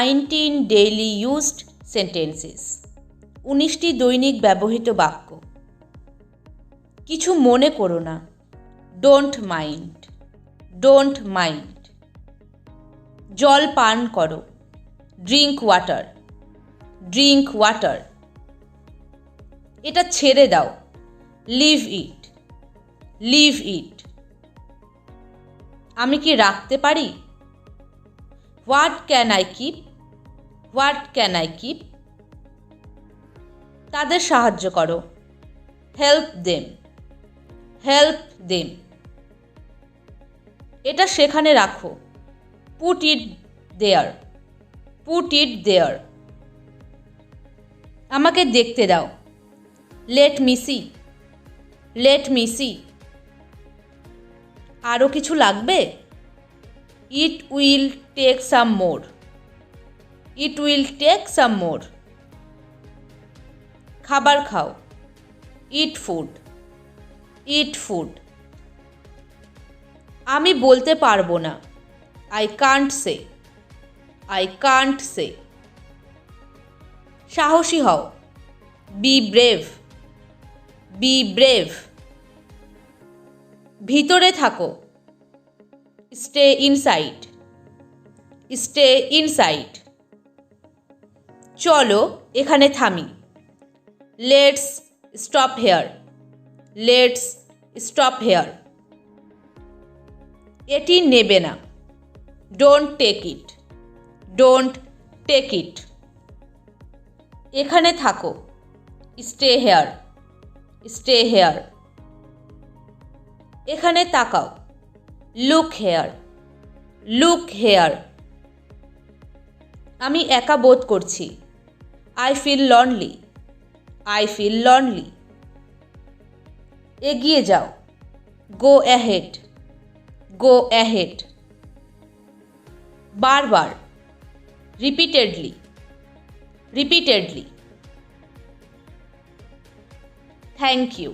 19 daily used sentences, 19টি দৈনিক ব্যবহৃত বাক্য। কিছু মনে করো না, ডোন্ট মাইন্ড, ডোন্ট মাইন্ড। জল পান করো, ড্রিঙ্ক ওয়াটার, ড্রিঙ্ক ওয়াটার। এটা ছেড়ে দাও, লিভ ইট, লিভ ইট। আমি কি রাখতে পারি? What can I keep, what can I keep. তাদের সাহায্য করো, হেল্প দেম, হেল্প দেম। এটা সেখানে রাখো, put it there, put it দেয়ার। আমাকে দেখতে দাও, let me see, let me see. আরও কিছু লাগবে? It will take some more, it will take some more. খাবার খাও, ইট ফুড, ইট ফুড। আমি বলতে পারবো না, I can't say, I can't say. সাহসী হও, বি ব্রেভ, বি ব্রেভ। ভিতরে থাকো, স্টে ইনসাইড, স্টে ইনসাইড। চলো এখানে থামি, let's stop here, let's stop here. এটি নেবে না, don't take it, don't take it. এখানে থাকো, স্টে হেয়ার, স্টে হেয়ার। এখানে তাকাও, লুক হেয়ার, লুক হেয়ার। আমি একা বোধ করছি, I feel lonely, I feel lonely. এগিয়ে যাও, গো অ্যাহেড, গো অ্যাহেড। বারবার, রিপিটেডলি, রিপিটেডলি। Thank you.